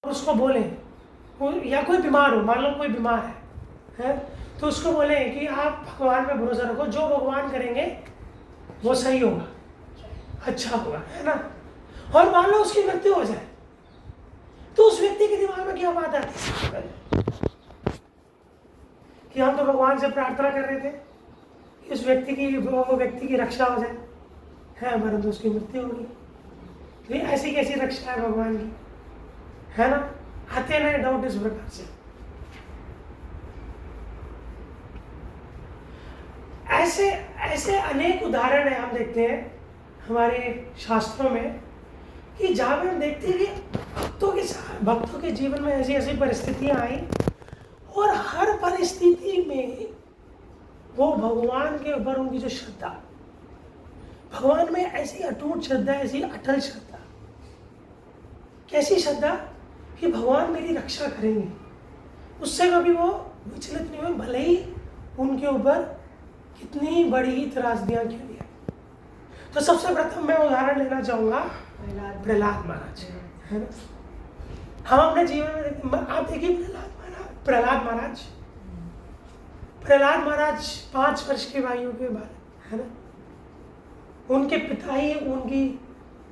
उसको बोले या कोई बीमार हो, मान लो कोई बीमार है तो उसको बोले कि आप भगवान पे भरोसा रखो, जो भगवान करेंगे वो सही होगा, अच्छा होगा, है ना। और मान लो उसकी मृत्यु हो जाए तो उस व्यक्ति के दिमाग में क्या बात आती है कि हम तो भगवान से प्रार्थना कर रहे थे कि उस व्यक्ति की रक्षा हो जाए, है, परंतु उसकी मृत्यु होगी। तो ऐसी कैसी रक्षा है भगवान की, है ना। आते ना डाउट इस प्रकार से। ऐसे ऐसे अनेक उदाहरण है, हम देखते हैं हमारे शास्त्रों में कि जहाँ पे हम देखते हैं कि भक्तों के जीवन में ऐसी ऐसी परिस्थितियां आई और हर परिस्थिति में वो भगवान के ऊपर उनकी जो श्रद्धा, भगवान में ऐसी अटूट श्रद्धा, ऐसी अटल श्रद्धा, कैसी श्रद्धा कि भगवान मेरी रक्षा करेंगे, उससे कभी वो विचलित नहीं हुए, भले ही उनके ऊपर कितनी बड़ी ही त्रासदियां क्यों नहीं। तो सबसे प्रथम मैं उदाहरण लेना चाहूँगा प्रहलाद महाराज, है ना। हम अपने जीवन में आप देखिए प्रहलाद महाराज 5 वर्ष की आयु के बाद, है ना, उनके पिता ही उनकी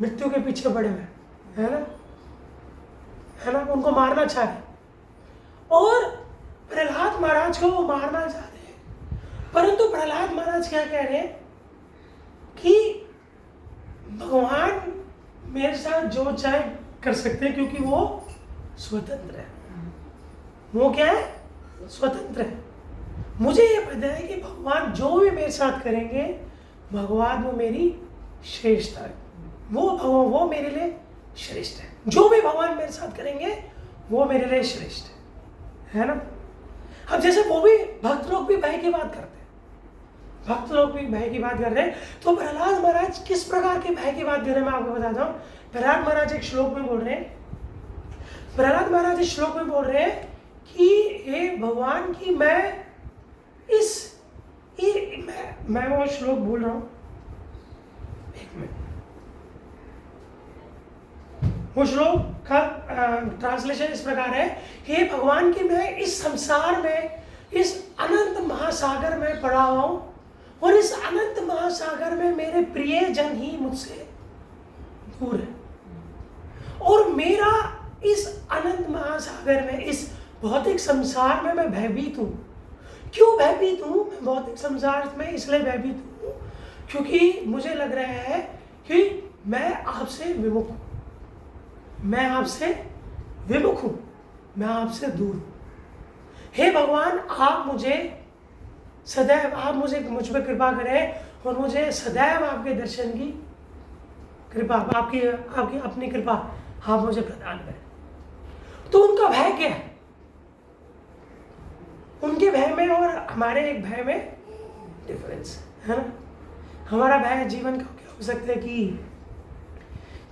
मृत्यु के पीछे पड़े हुए, है ना, उनको मारना चाह रहे और प्रहलाद महाराज को वो मारना चाह रहे हैं, परंतु प्रहलाद महाराज क्या कह रहे हैं कि भगवान मेरे साथ जो चाहे कर सकते हैं क्योंकि वो स्वतंत्र है। वो क्या है? स्वतंत्र है। मुझे ये पता है कि भगवान जो भी मेरे साथ करेंगे, भगवान वो मेरी श्रेष्ठता है, वो मेरे लिए श्रेष्ठ है। जो भी भगवान मेरे साथ करेंगे वो मेरे लिए श्रेष्ठ है ना। अब जैसे वो भी भक्त लोग भी भय की बात करते हैं, भक्त लोग भी भय की बात कर रहे हैं, तो प्रहलाद महाराज किस प्रकार के भय की बात कर रहे हैं मैं आपको बताता हूँ। प्रहलाद महाराज एक श्लोक में बोल रहे हैं, प्रहलाद महाराज इस श्लोक में बोल रहे हैं कि हे भगवान की मैं वो श्लोक भूल रहा हूँ, एक मिनट। वो श्लोक का ट्रांसलेशन इस प्रकार है, हे भगवान की मैं इस संसार में, इस अनंत महासागर में पड़ा हुआ हूँ और इस अनंत महासागर में मेरे प्रिय जन ही मुझसे दूर है और मेरा इस अनंत महासागर में, इस भौतिक संसार में मैं भयभीत हूँ। क्यों भयभीत हूँ? मैं भौतिक संसार में इसलिए भयभीत हूँ क्योंकि मुझे लग रहा है कि मैं आपसे विमुख हूँ, मैं आपसे विमुख हूँ, मैं आपसे दूर हूँ। हे भगवान, आप मुझे सदैव, आप मुझ पर कृपा करें और मुझे सदैव आपके दर्शन की कृपा, आपकी अपनी कृपा आप मुझे प्रदान करें। तो उनका भय क्या है? उनके भय में और हमारे एक भय में डिफरेंस है ना। हमारा भय जीवन का क्या हो सकता है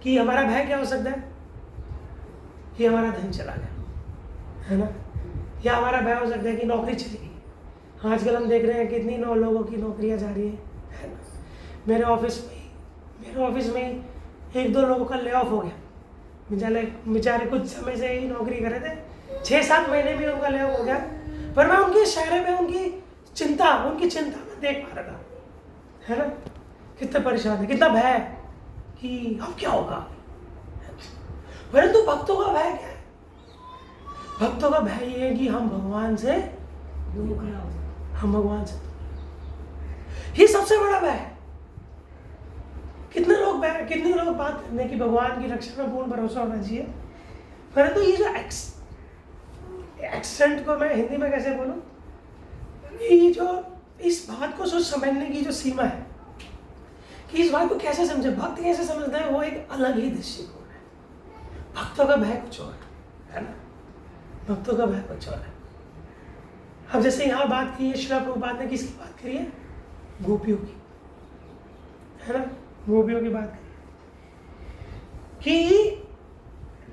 कि हमारा भय क्या हो सकता है कि हमारा धन चला गया, है ना, या हमारा भय हो सकता है कि नौकरी चली गई। आजकल हम देख रहे हैं कितनी लोगों की नौकरियां जा रही है ना। मेरे ऑफिस में 1-2 लोगों का ले ऑफ हो गया। बेचारे कुछ समय से ही नौकरी कर रहे थे, 6-7 महीने भी उनका ले ऑफ हो गया, पर मैं उनके चेहरे में उनकी चिंता में देख पा रहा था, है ना। कितने परेशान है, कितना भय है कि अब क्या होगा। परंतु भक्तों का भय क्या है? भक्तों का भय ये है कि हम भगवान से, ये सबसे बड़ा भय है। कितने लोग बात करते हैं कि भगवान की रक्षा में पूर्ण भरोसा होना चाहिए, परंतु ये जो एक्सेंट को मैं हिंदी में कैसे बोलूं, ये जो इस बात को सोच समझने की जो सीमा है कि इस बात को कैसे समझे, भक्त कैसे समझना है, वो एक अलग ही दृष्टिकोण है। भक्तों का भय कुछ और है ना, भक्तों का भय कुछ और है। अब जैसे यहाँ बात की है, श्रील प्रभुपाद ने किसकी बात करी है? गोपियों की, है ना, गोपियों की बात करी कि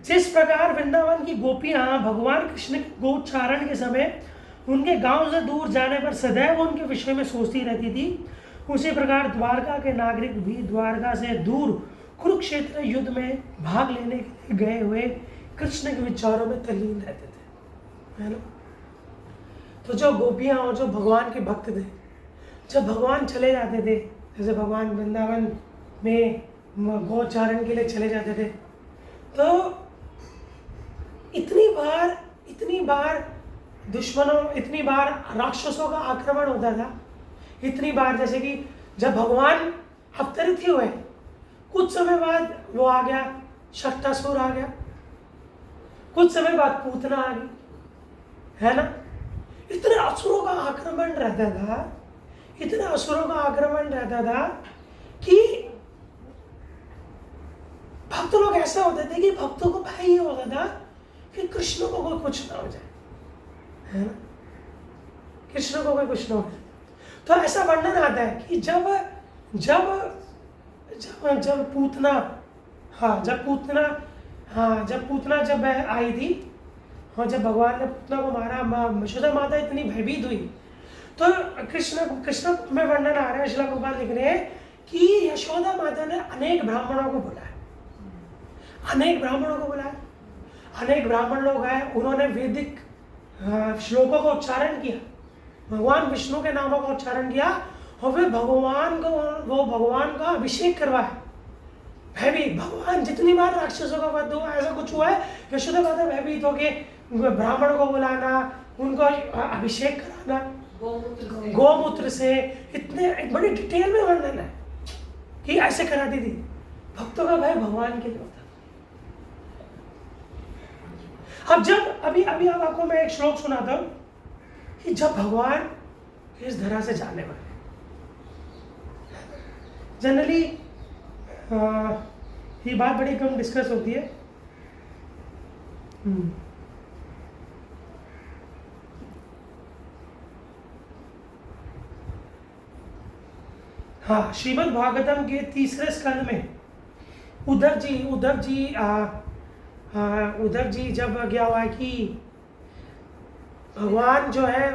जिस प्रकार वृंदावन की गोपियां भगवान कृष्ण के गोचारण के समय उनके गांव से दूर जाने पर सदैव उनके विषय में सोचती रहती थी, उसी प्रकार द्वारका के नागरिक भी द्वारका से दूर कुरुक्षेत्र युद्ध में भाग लेने के लिए गए हुए कृष्ण के विचारों में तल्लीन रहते थे, है ना। तो जो गोपियाँ और जो भगवान के भक्त थे, जब भगवान चले जाते थे, जैसे भगवान वृंदावन में गौचारण के लिए चले जाते थे, तो इतनी बार दुश्मनों, इतनी बार राक्षसों का आक्रमण होता था, इतनी बार, जैसे कि जब भगवान अवतरित ही हुए, कुछ समय बाद वो आ गया, शक्तासुर आ गया, कुछ समय बाद पूतना आ गई, है ना। इतने असुरों का आक्रमण रहता था, इतने असुरों का आक्रमण रहता था कि भक्त लोग ऐसे होते थे कि भक्तों को भय ये होता था कि कृष्ण को कोई कुछ ना हो जाए, है ना, कृष्ण को कोई कुछ ना हो जाए। तो ऐसा वर्णन आता है कि जब जब जब जब पूतना जब आई थी, और जब भगवान ने पूतना को मारा, यशोदा माता इतनी भयभीत हुई। तो कृष्ण में वर्णन आ रहा है, श्रील प्रभुपाद लिख रहे हैं कि यशोदा माता ने अनेक ब्राह्मणों को बुलाया, अनेक ब्राह्मण लोग आए, उन्होंने वैदिक श्लोकों का उच्चारण किया, भगवान विष्णु के नामों का उच्चारण किया, और फिर भगवान का अभिषेक करवाया। भयभीत, भगवान जितनी बार राक्षसों का वध हुआ, ऐसा कुछ हुआ है, यशोदा माता भयभीत हो के ब्राह्मण को बुलाना, उनको अभिषेक कराना गोमूत्र से, इतने एक बड़ी डिटेल में वर्णन है कि ऐसे कराती थी। भक्तों का भय भगवान के लिए होता। अब जब अभी आपको मैं एक श्लोक सुनाता हूं कि जब भगवान इस धरा से जाने वाले, जनरली ये बात बड़ी कम डिस्कस होती है। हाँ, श्रीमद् भागवतम के तीसरे स्कंद में उद्धव जी जब क्या हुआ कि भगवान जो है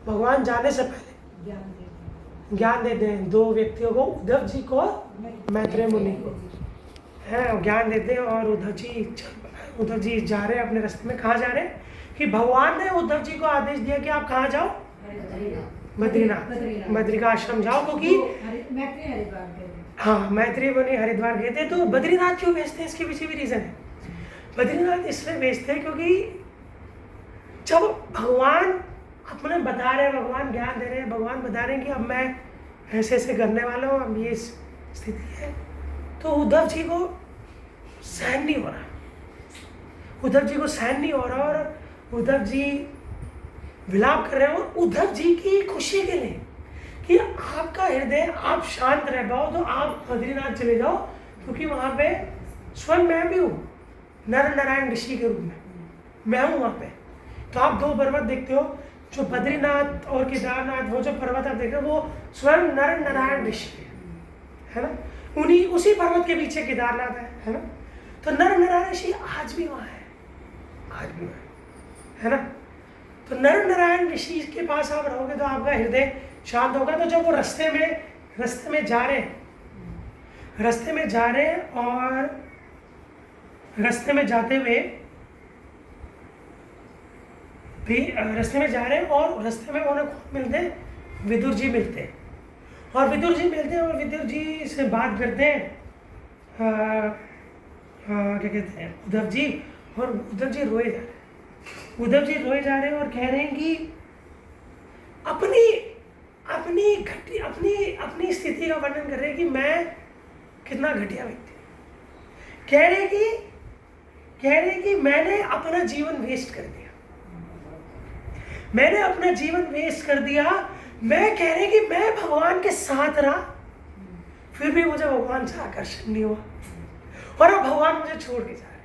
भगवान जाने से पहले ज्ञान देते हैं दो व्यक्तियों को, उद्धव जी को, मैत्रेय मुनि को, है ज्ञान देते हैं। और उद्धव जी जा रहे हैं अपने रास्ते में। कहाँ जा रहे हैं कि भगवान ने उद्धव जी को आदेश दिया कि आप कहाँ जाओ, बद्रीनाथ आश्रम जाओ, क्योंकि हाँ मैत्रेय मुनि हरिद्वार गए थे। तो बद्रीनाथ क्यों भेजते हैं, इसके पीछे भी रीजन है। बद्रीनाथ इसलिए भेजते हैं क्योंकि जब भगवान अपने बता रहे हैं, भगवान ज्ञान दे रहे हैं, भगवान बता रहे हैं कि अब मैं ऐसे ऐसे करने वाला हूँ, अब ये स्थिति है, तो उद्धव जी को सहन नहीं हो रहा, और उद्धव जी विलाप कर रहे हैं। और उद्धव जी की खुशी के लिए कि आपका हृदय, आप शांत रह पाओ, तो आप बद्रीनाथ चले जाओ, क्योंकि वहाँ पे स्वयं मैं भी हूँ, नर नारायण ऋषि के रूप में मैं हूँ वहाँ पे। तो आप दो पर्वत देखते हो, जो बद्रीनाथ और केदारनाथ, वो जो पर्वत आप देख रहे हो, वो स्वयं नर नारायण ऋषि है ना, उसी पर्वत के पीछे केदारनाथ है ना। तो नर नारायण ऋषि आज भी वहाँ है ना। तो नर नारायण ऋषि के पास आप रहोगे तो आपका हृदय शांत होगा। तो जब वो रास्ते में जा रहे हैं और रास्ते में जाते हुए भी रास्ते में जा रहे हैं, और रास्ते में उन्हें कौन मिलते हैं, विदुर जी मिलते हैं। और विदुर जी से बात करते हैं, क्या कहते हैं, उद्धव जी। और उद्धव जी रोए जा रहे हैं और कह रहे हैं कि अपनी स्थिति का वर्णन कर रहे हैं कि मैं कितना घटिया व्यक्ति। कह रहे कि मैंने अपना जीवन वेस्ट कर दिया। मैं कह रहे कि मैं भगवान के साथ रहा, फिर भी मुझे भगवान से आकर्षण नहीं हुआ, और अब भगवान मुझे छोड़ के जा रहे हैं,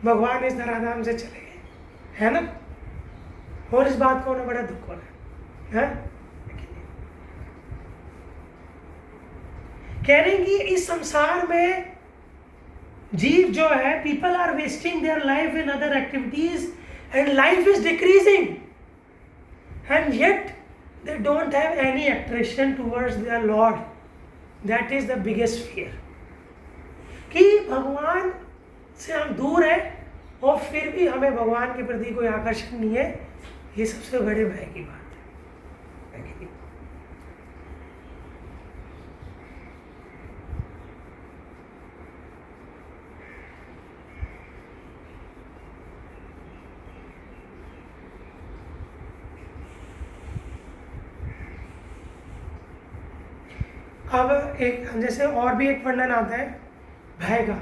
भगवान इस धराधाम से चले गए, है ना। और इस बात को उन्हें बड़ा दुख हो रहा है। कह रहे हैं कि इस संसार में जीव जो है, people are wasting their life in other activities and life is decreasing, and yet they don't have any attraction towards their Lord. That is the biggest fear. कि भगवान से हम दूर हैं और फिर भी हमें भगवान के प्रति कोई आकर्षण नहीं है, ये सबसे बड़े भय की बात है कि अब एक जैसे और भी एक वर्णन आता है भय का,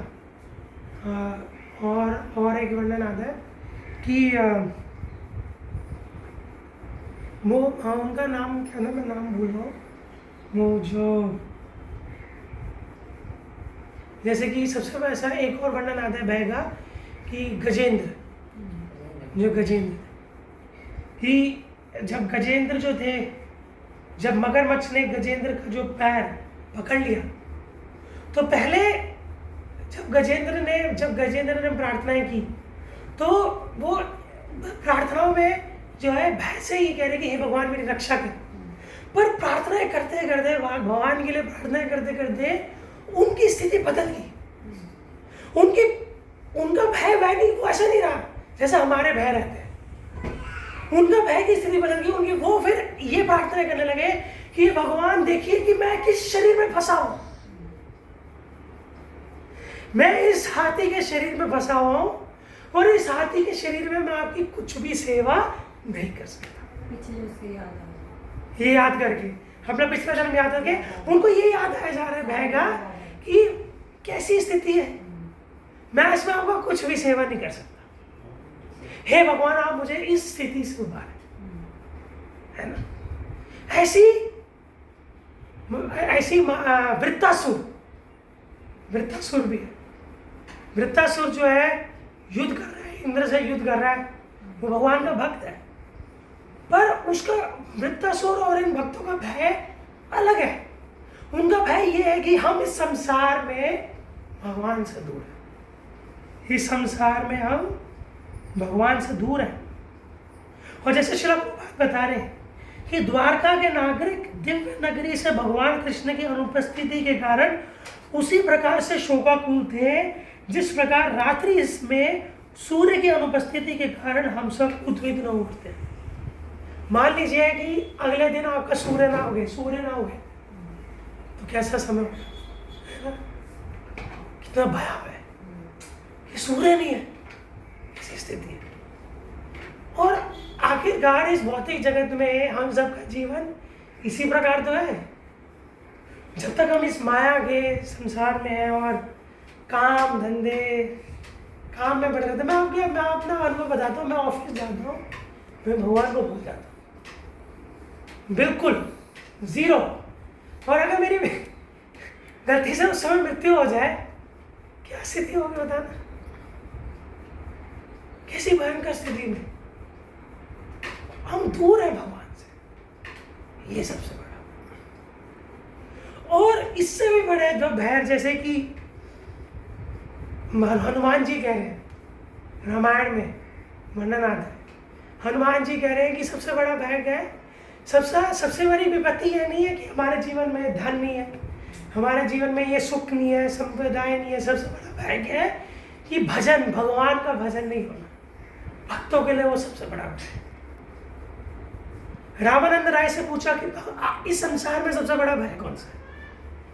और एक वर्णन आता है कि वो उनका नाम क्या ना, मैं नाम भूल रहा हूँ, वो जो जैसे कि सबसे ऐसा एक और वर्णन आता है भय का कि गजेंद्र, जो गजेंद्र कि जब गजेंद्र जो थे, जब मगरमच्छ ने गजेंद्र का जो पैर पकड़ लिया, तो पहले जब गजेंद्र ने प्रार्थनाएं की, तो वो प्रार्थनाओं में जो है भय से ही कह रहे कि हे भगवान मेरी रक्षा कर। पर प्रार्थनाएं करते करते, भगवान के लिए प्रार्थनाएं करते करते उनकी स्थिति बदल गई। उनका भय नहीं, वो ऐसा नहीं रहा जैसे हमारे भय रहते हैं। उनका भय की स्थिति बदल गई। वो फिर ये प्रार्थना करने लगे कि भगवान देखिए कि मैं किस शरीर में फंसा हूं, मैं इस हाथी के शरीर में फंसा हुआ हूं और इस हाथी के शरीर में मैं आपकी कुछ भी सेवा नहीं कर सकता। ये याद करके, अपना पिछला जन्म याद करके उनको ये याद आया जा रहा है भय का कि कैसी स्थिति है, मैं इसमें आपका कुछ भी सेवा नहीं कर सकता। हे भगवान आप मुझे इस स्थिति से उबारें, है ना। ऐसी वृत्तासुर भी है। वृत्तासुर जो है युद्ध कर रहा है, इंद्र से युद्ध कर रहा है, वो भगवान का भक्त है, पर उसका वृत्तासुर और इन भक्तों का भय अलग है। उनका भय ये है कि हम इस संसार में भगवान से दूर हैं, इस संसार में हम भगवान से दूर हैं। और जैसे श्री प्रभुपाद बता रहे हैं कि द्वारका के नागरिक दिव्य नगरी से भगवान कृष्ण की अनुपस्थिति के कारण उसी प्रकार से शोकाकुल थे जिस प्रकार रात्रि इसमें सूर्य की अनुपस्थिति के कारण हम सब उद्विग्न होते हैं। मान लीजिए कि अगले दिन आपका सूर्य ना हो गए, तो कैसा समय है ना, कितना भयावह है कि सूर्य नहीं है, ऐसी स्थिति है। और आखिरकार इस भौतिक जगत में हम सबका जीवन इसी प्रकार तो है। जब तक हम इस माया के संसार में हैं और काम धंधे, काम में बढ़ जाते, मैं अपना अनुभव बताता हूँ। मैं ऑफिस जाता हूँ, मैं भगवान को भूल जाता हूँ, बिल्कुल जीरो। और अगर मेरी गलती से उस समय मृत्यु हो जाए, क्या स्थिति होगी बताना, कैसी भयंकर स्थिति में हम दूर हैं भगवान से, ये सबसे बड़ा। और इससे भी बड़े जो भय, जैसे कि हनुमान जी कह रहे हैं, रामायण में वर्णन आता है, हनुमान जी कह रहे हैं कि सबसे बड़ा भय क्या है, सबसे बड़ी विपत्ति यह नहीं है कि हमारे जीवन में धन नहीं है, हमारे जीवन में ये सुख नहीं है, संप्रदाय नहीं है। सबसे बड़ा भय क्या है कि भजन, भगवान का भजन नहीं होना। भक्तों के लिए वो सबसे बड़ा भय है। रामानंद राय से पूछा कि इस संसार में सबसे बड़ा भय कौन सा है।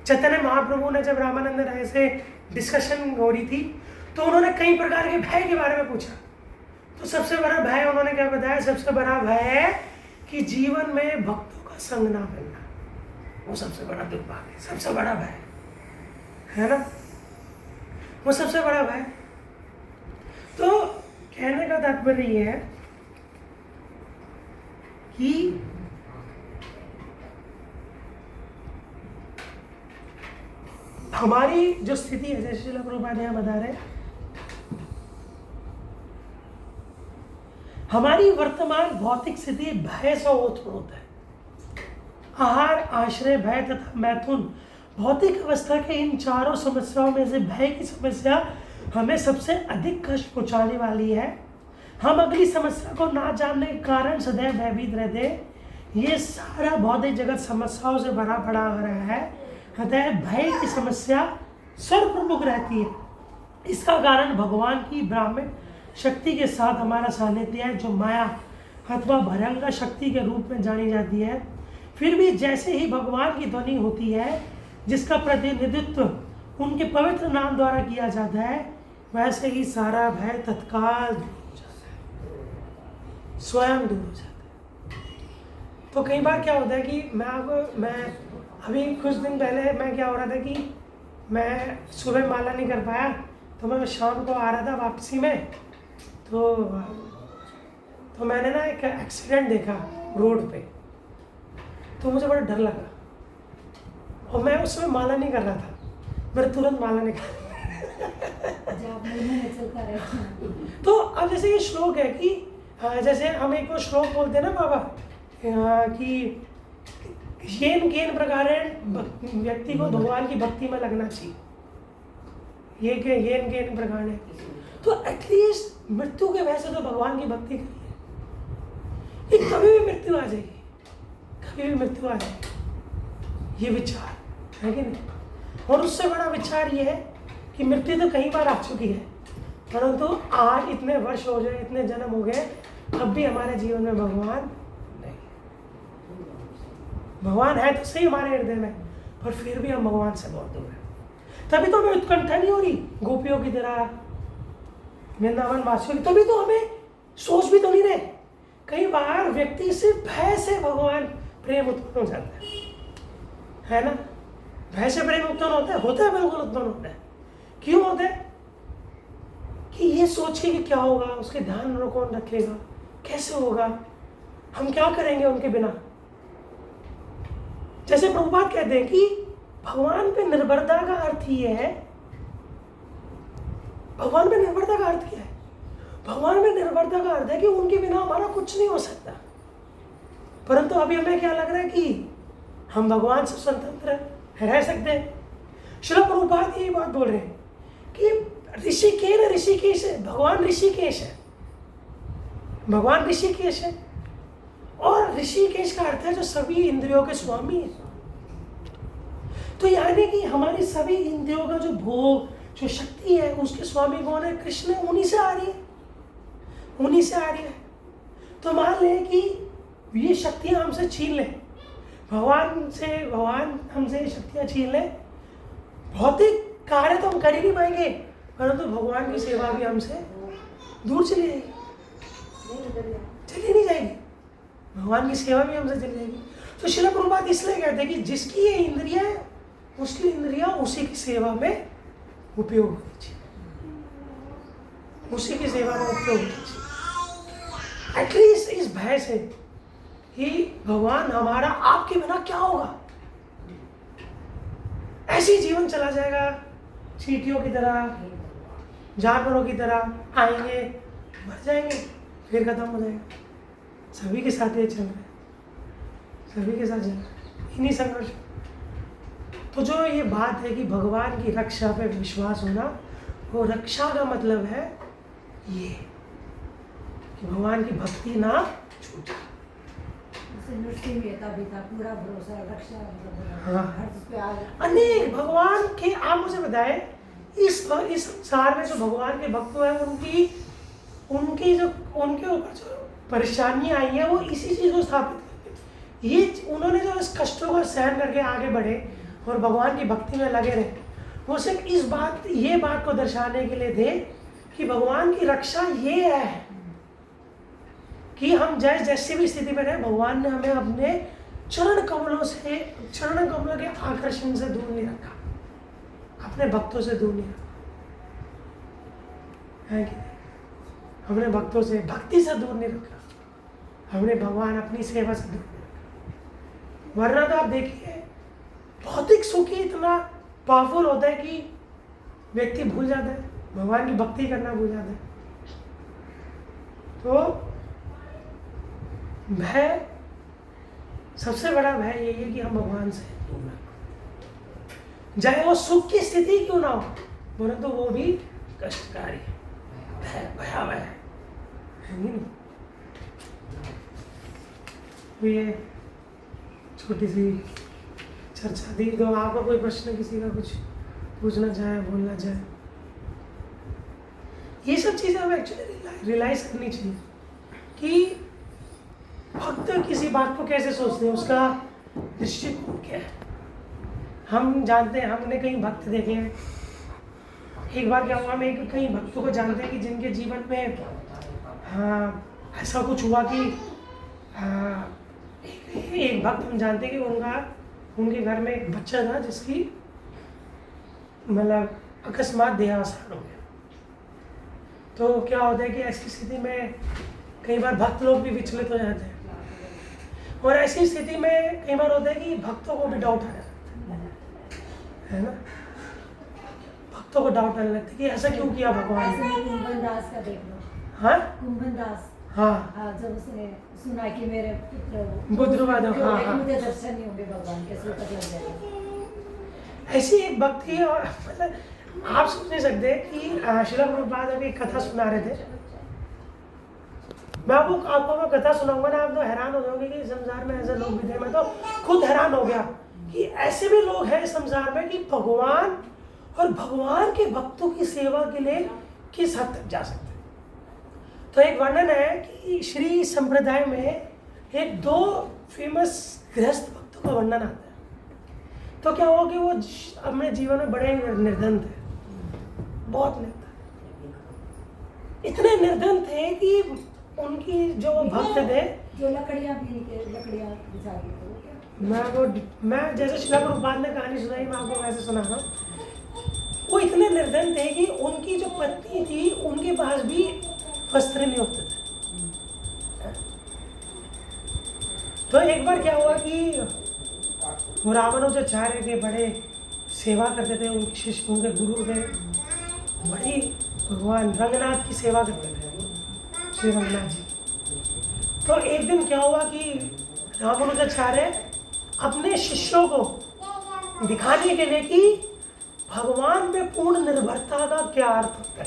चैतन्य महाप्रभु ने जब रामानंद राय से डिस्कशन हो रही थी, तो उन्होंने कई प्रकार के भय के बारे में पूछा। तो सबसे बड़ा भय उन्होंने क्या बताया, सबसे बड़ा भय है कि जीवन में भक्तों का संग ना मिलना, वो सबसे बड़ा दुर्भाग्य है, सबसे बड़ा भय है ना, वो सबसे बड़ा भय। तो कहने का तात्पर्य ये है कि हमारी जो स्थिति है, जैसे श्रील प्रभुपाद यहाँ बता रहे हैं, हमारी वर्तमान भौतिक स्थिति भय से ओतप्रोत है। आहार, आश्रय, भय तथा मैथुन भौतिक अवस्था के इन चारों समस्याओं में से भय की समस्या हमें सबसे अधिक कष्ट पहुंचाने वाली है। हम अगली समस्या को ना जानने के कारण सदैव भयभीत रहते हैं। ये सारा भौतिक जगत समस्याओं से भरा पड़ा आ रहा है, अतः भय की समस्या सर्वप्रमुख रहती है। इसका कारण भगवान की ब्राह्मण शक्ति के साथ हमारा सानिध्य है, जो माया अथवा भयंकर शक्ति के रूप में जानी जाती है। फिर भी जैसे ही भगवान की ध्वनि होती है, जिसका प्रतिनिधित्व उनके पवित्र नाम द्वारा किया जाता है, वैसे ही सारा भय तत्काल दूर हो जाता है, स्वयं दूर हो जाता है। तो कई बार क्या होता है कि मैं अभी कुछ दिन पहले मैं क्या हो रहा था कि मैं सुबह माला नहीं कर पाया, तो मैं शाम को आ रहा था वापसी में, तो मैंने ना एक एक्सीडेंट देखा रोड पे, तो मुझे बड़ा डर लगा और मैं उसमें माला नहीं कर रहा था, मैंने तुरंत माला नहीं कर तो अब जैसे ये श्लोक है कि जैसे हम एक वो श्लोक बोलते हैं ना बाबा कि येन केन प्रकार व्यक्ति को भगवान की भक्ति में लगना चाहिए, ये क्या येन केन प्रकार है, तो एटलीस्ट मृत्यु के वजह से तो भगवान की भक्ति करिए। ये कभी भी मृत्यु आ जाएगी, कभी भी मृत्यु आ जाएगी, ये विचार है कि नहीं। और उससे बड़ा विचार ये है कि मृत्यु तो कई बार आ चुकी है, परंतु आज इतने वर्ष हो गए, इतने जन्म हो गए, अब भी हमारे जीवन में भगवान नहीं। भगवान है तो सही हमारे हृदय में, पर फिर भी हम भगवान से बहुत दूर हैं। तभी तो हमें उत्कंठा नहीं हो रही गोपियों की तरह, वृंदावन वासियों की, तभी तो हमें सोच भी तो नहीं रहे। कई बार व्यक्ति से भय से भगवान प्रेम उत्पन्न हो जाता है ना, भय से प्रेम उत्पन्न होता है बिल्कुल उत्पन्न होता है। क्यों होता है? कि ये सोच के कि क्या होगा, उसके ध्यान में कौन रखेगा, कैसे होगा, हम क्या करेंगे उनके बिना। जैसे प्रभुपाद कहते हैं कि भगवान पे निर्भरता का अर्थ ये है, भगवान पे निर्भरता का अर्थ क्या है? भगवान पे निर्भरता का अर्थ है कि उनके बिना हमारा कुछ नहीं हो सकता। परंतु अभी हमें क्या लग रहा है कि हम भगवान से स्वतंत्र रह सकते हैं। श्रील प्रभुपाद यही बात बोल रहे हैं कि ऋषिकेश है, भगवान ऋषिकेश है, भगवान ऋषिकेश है। और ऋषिकेश का अर्थ है जो सभी इंद्रियों के स्वामी है। तो यानी कि हमारी सभी इंद्रियों का जो भोग, जो शक्ति है, उसके स्वामी कौन है? कृष्ण है, उन्हीं से आ रही है, उन्हीं से आ रही है। तो मान लें कि ये शक्तियां हमसे छीन लें, भगवान हमसे शक्तियां छीन लें, भौतिक कार्य तो हम कर ही नहीं पाएंगे, परंतु भगवान की सेवा भी हमसे दूर चली जाएगी, चली नहीं जाएगी, भगवान की सेवा भी हमसे चली जाएगी। तो श्रील प्रभुपाद इसलिए कहते हैं कि जिसकी ये इंद्रिया है, उसकी इंद्रियां उसी की सेवा में उपयोग होनी चाहिए, उसी की सेवा में उपयोग होनी चाहिए। एटलीस्ट इस भय से कि भगवान हमारा आपके बिना क्या होगा, ऐसे ही जीवन चला जाएगा, चींटियों की तरह, जानवरों की तरह आएंगे, मर जाएंगे, फिर खत्म हो जाएगा। सभी के साथ ये चल रहा है, सभी के साथ चल रहा है, इन्हीं संघर्ष। तो जो ये बात है कि भगवान की रक्षा पे विश्वास होना, वो रक्षा का मतलब है ये कि भगवान की भक्ति ना छूटे। पूरा भरोसा, रक्षा, हाँ, अनेक भगवान के, आप मुझे बताएं, इस संसार में जो भगवान के भक्त हैं, उनके ऊपर जो परेशानियां आई हैं, वो इसी चीज को स्थापित करते। ये उन्होंने जो इस कष्टों को सहन करके आगे बढ़े और भगवान की भक्ति में लगे रहे, वो सिर्फ ये बात को दर्शाने के लिए थे कि भगवान की रक्षा ये है कि हम जैसी भी स्थिति में रहे, भगवान ने हमें अपने चरण कमलों के आकर्षण से दूर नहीं रखा, अपने भक्तों से दूर नहीं रखा, है कि नहीं? हमने भक्तों से, भक्ति से दूर नहीं रखा, हमने भगवान अपनी सेवा से दूर नहीं रखा। वरना तो आप देखिए, भौतिक सुख ही इतना पावरफुल होता है कि व्यक्ति भूल जाता है, भगवान की भक्ति करना भूल जाता है। तो भय, सबसे बड़ा भय यही है कि हम भगवान से दूर ना, चाहे वो सुख की स्थिति क्यों ना हो, परंतु वो भी कष्टकारी है, भयावह है नहीं? ये छोटी सी चर्चा दी। तो आपका कोई प्रश्न, किसी का कुछ पूछना चाहे, बोलना चाहे? ये सब चीज़ें हमें एक्चुअली रियलाइज करनी चाहिए कि भक्त किसी बात को कैसे सोचते हैं, उसका दृष्टिकोण क्या है। हम जानते हैं, हमने कई भक्त देखे हैं। एक बार क्या हुआ, हम कई भक्तों को जानते हैं कि जिनके जीवन में ऐसा कुछ हुआ कि एक भक्त हम जानते हैं कि उनके घर में एक बच्चा था जिसकी मतलब अकस्मात देहावसान हो गया। तो क्या होता है कि ऐसी स्थिति में कई बार भक्त लोग भी विचलित हो जाते हैं, और ऐसी स्थिति में कई बार होता है कि भक्तों को भी डाउट आ जाता है ना। भक्तों को डाउट आने लगता है कि ऐसा क्यों किया भगवान ने। कुंभन दास का देख लो। हाँ कुंभन दास, हाँ जब उसने सुना कि मेरे पुत्र बुद्रुवाद, हाँ, मुझे दर्शन नहीं होंगे भगवान के, सूतक लग जाएगा। ऐसी एक भक्त थी। और मतलब आप सोच नहीं सकते कि श्रील प्रभुपाद अभी एक कथा सुना रहे थे। मैं आपको मैं कथा सुनाऊंगा ना, आप तो हैरान हो जाओगे कि संसार में ऐसे लोग भी थे। मैं तो खुद हैरान हो गया कि ऐसे भी लोग हैं संसार में कि भगवान और भगवान के भक्तों की सेवा के लिए किस हद तक जा सकते हैं। तो एक वर्णन है कि श्री संप्रदाय में एक 2 फेमस गृहस्थ भक्तों का वर्णन आता है। तो क्या हुआ कि वो अपने जीवन में बड़े निर्धन थे, बहुत निर्धन, इतने निर्धन थे कि उनकी जो भक्त थे, जो लकड़ियाँ बिछा के मैं जैसे श्रील प्रभुपाद ने कहानी सुनाई, मैं आपको वैसे सुना रहा हूँ। वो इतने निर्धन थे कि उनकी जो पत्नी थी उनके पास भी वस्त्र नहीं होते थे। तो एक बार क्या हुआ कि वो रामानुजाचार्य के बड़े सेवा करते थे, उनके शिष्य, उनके गुरु थे, बड़ी भगवान रंगनाथ की सेवा करते थे, श्री रंगनाथ जी। तो एक दिन क्या हुआ कि रामानुजाचार्य अपने शिष्यों को दिखाने के लिए कि भगवान पे पूर्ण निर्भरता का क्या अर्थ होता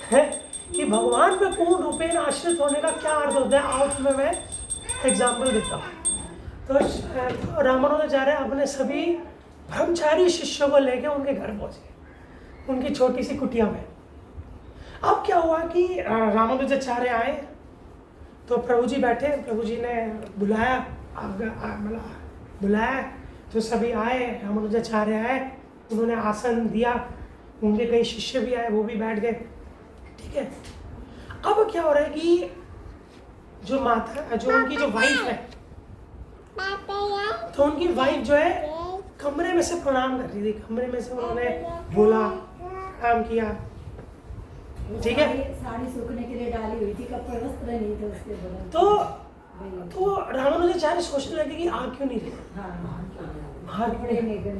है कि भगवान पे पूर्ण रूपेण आश्रित होने का क्या अर्थ होता है, आज मैं एग्जाम्पल देता हूँ। तो रामानुजाचार्य अपने सभी ब्रह्मचारी शिष्यों को लेकर उनके घर पहुंचे, उनकी छोटी सी कुटिया में। अब क्या हुआ कि रामानुजाचार्य आए तो प्रभु जी बैठे, प्रभु जी ने बुलाया, तो सभी आए, रामानुजाचार्य आए, उन्होंने आसन दिया, उनके कई शिष्य भी आए, वो भी बैठ गए। ठीक है। अब क्या हो रहा है कि जो माता, जो उनकी जो वाइफ है, तो उनकी वाइफ जो है कमरे में से प्रणाम कर रही थी, कमरे में से उन्होंने बोला, प्रणाम किया। ठीक है। साड़ी सूखने के लिए डाली हुई थी, कपड़े वस्त्र नहीं थे उसके बगल। तो रामानुजाचार्य सोचने लगे कि आ क्यों नहीं रहे। कपड़े नहीं थे,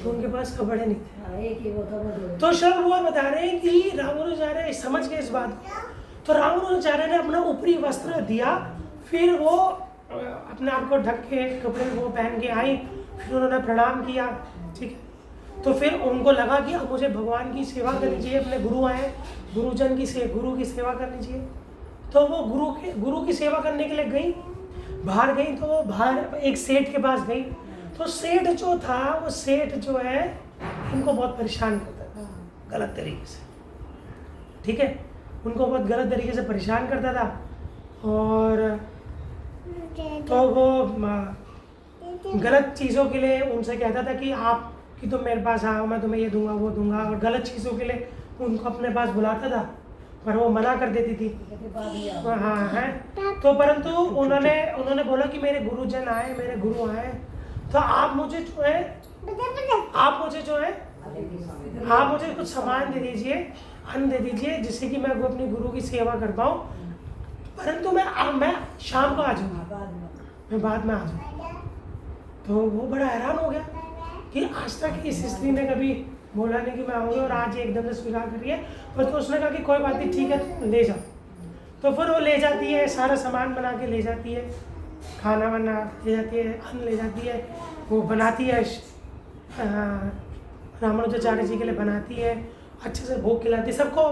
तो उनके पास कपड़े नहीं थे। एक ही वो कपड़े। तो शब्द वो बता रहे हैं कि रामानुजाचार्य समझ गए इस बात को। तो रामानुजाचार्य ने अपना ऊपरी वस्त्र दिया, फिर वो अपने आप को ढक के कपड़े वो पहन के आई, फिर उन्होंने प्रणाम किया। ठीक है। तो फिर उनको लगा कि अब मुझे भगवान की सेवा करनी चाहिए, अपने गुरु आए, गुरुजन की गुरु की सेवा करनी चाहिए। तो वो गुरु की सेवा करने के लिए गई, बाहर गई। तो वो बाहर एक सेठ के पास गई। तो सेठ जो था, वो सेठ जो है उनको बहुत परेशान करता था गलत तरीके से। ठीक है। उनको बहुत गलत तरीके से परेशान करता था, और तो वो गलत चीज़ों के लिए उनसे कहता था कि आप कि तुम मेरे पास आओ, मैं तुम्हें ये दूंगा वो दूंगा, और गलत चीज़ों के लिए उनको अपने पास बुलाता था, पर वो मना कर देती थी। हाँ है। तो परंतु उन्होंने बोला कि मेरे गुरुजन आए, मेरे गुरु आए, तो आप मुझे कुछ सामान दे दीजिए, अन्न दे दीजिए, जिससे कि मैं अपने गुरु की सेवा कर पाऊँ, परंतु मैं शाम को आ जाऊँगा, मैं बाद में आ जाऊँगा। तो वो बड़ा हैरान हो गया कि आज तक इस स्त्री ने कभी बोला नहीं कि मैं आऊँगी, और आज एकदम से स्वीकार करिए। पर तो उसने कहा कि कोई बात नहीं, ठीक है, तुम ले जाओ। तो फिर वो ले जाती है, सारा सामान बना के ले जाती है, खाना वाना ले जाती है, अन्न ले जाती है, वो बनाती है, रामानुजाचार्य जी के लिए बनाती है, अच्छे से भोग खिलाती है, सबको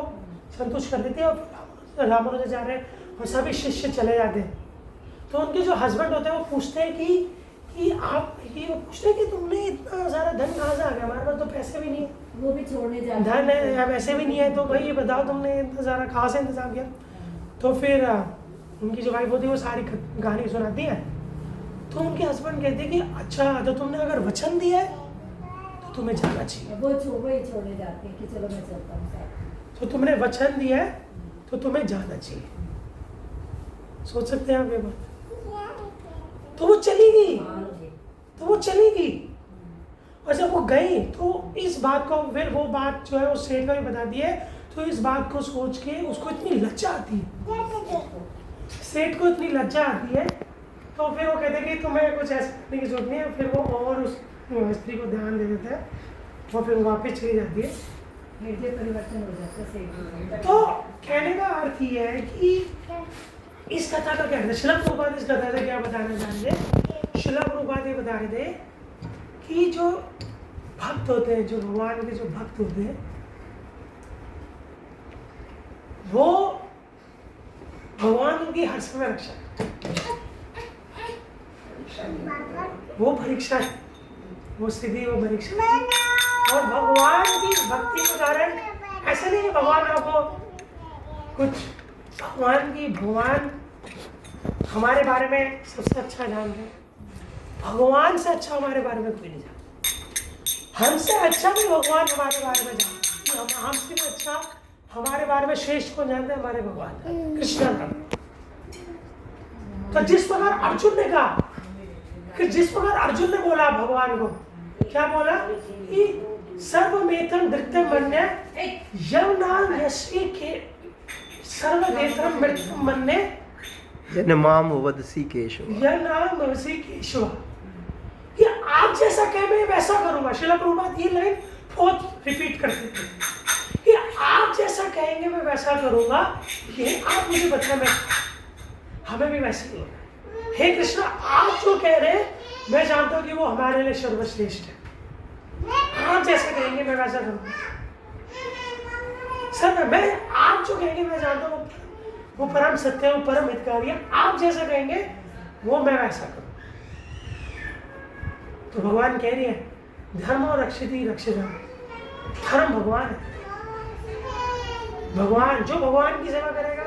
संतुष्ट कर देती है। और रामानुजाचार्य और सभी शिष्य चले जाते हैं। तो उनके जो हस्बैंड होते हैं वो पूछते हैं कि आप ये पूछते हैं कि तुमने इतना सारा धन कहाँ से आ गया, हमारे पास तो पैसे भी नहीं है। वो भी छोड़ने जाते धन है, अब ऐसे भी नहीं है तो भाई ये बताओ तुमने इतना सारा कहाँ से इंतजाम किया। तो फिर उनकी जो वाइफ होती है वो सारी कहानी सुनाती है। तो उनके हस्बैंड कहते हैं कि अच्छा तो तुमने अगर वचन दिया है तो तुम्हें जाना चाहिए। वो ही छोड़ने जाते हैं कि चलो मैं चलता हूँ साथ। तो तुमने वचन दिया है तो तुम्हें जाना चाहिए। सोच सकते हैं आप ये बात। तो वो चली गई, तो वो चली गई। और जब वो गई तो इस बात को फिर वो बात जो है वो सेठ का भी बता दी है। तो इस बात को सोच के उसको इतनी लज्जा आती है, सेठ को इतनी लज्जा आती है। तो फिर वो कहते हैं कि तुम्हें कुछ ऐसा करने की जरूरत नहीं है। फिर वो और उस स्त्री को ध्यान दे देता है और फिर वापस चली जाती है। हृदय परिवर्तन हो जाता है सेठ। तो कहने का अर्थ ये है कि इस कथा का क्या है, शिला प्रभुपाद इस कथा से क्या बताना चाह रहे थे। शिला प्रभुपाद ये बता रहे थे कि जो भक्त होते हैं, जो भगवान के जो भक्त होते हैं, वो भगवान उनकी हर समय रक्षा करते हैं। वो परीक्षा है, वो स्थिति, वो परीक्षा। और भगवान की भक्ति के कारण ऐसा नहीं है भगवान आपको कुछ, भगवान हमारे बारे में सबसे अच्छा जानते हैं। भगवान से अच्छा हमारे बारे में कोई नहीं जानता। हमसे अच्छा भी भगवान हमारे बारे में जानते हैं। हमसे भी अच्छा हमारे बारे में श्रेष्ठ कौन जानते हैं? हमारे भगवान कृष्ण का। तो जिस प्रकार अर्जुन ने कहा कि जिस प्रकार अर्जुन ने बोला भगवान को, क्या बोला कि सर्वमेतम धृत्यम मन्ये यवनाम यश्वी के सर्वदेतम मृत्यम मन्ये यनमाम वदसी केशव। यनमाम वदसी केशव। कि आप जैसा कहे मैं वैसा करूंगा। शिला प्रभुपाद ये लाइन बहुत रिपीट करते थे कि आप जैसा कहेंगे मैं वैसा करूंगा। ये आप मुझे बता, मैं हमें भी वैसे ही होना है। हे कृष्ण, आप जो कह रहे हैं मैं जानता हूं कि वो हमारे लिए सर्वश्रेष्ठ है। आप जैसा कहेंगे मैं वैसा करूंगा। सर मैं आप जो कहेंगे मैं जानता हूँ वो परम सत्य है, वो परम हितकारी है। आप जैसा कहेंगे वो मैं वैसा करूँ। तो भगवान कह रही है धर्म और रक्षिति रक्षित। धर्म भगवान है। भगवान जो भगवान की सेवा करेगा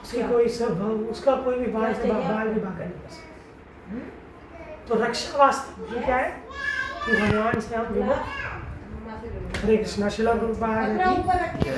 उसकी कोई सब उसका कोई भी बाल से बाल भी बाका नहीं कर सकता। तो रक्षा वास्तव क्या है कि भगवान से हम विमुख। हरे कृष्णा। शिला प्रभुपाद की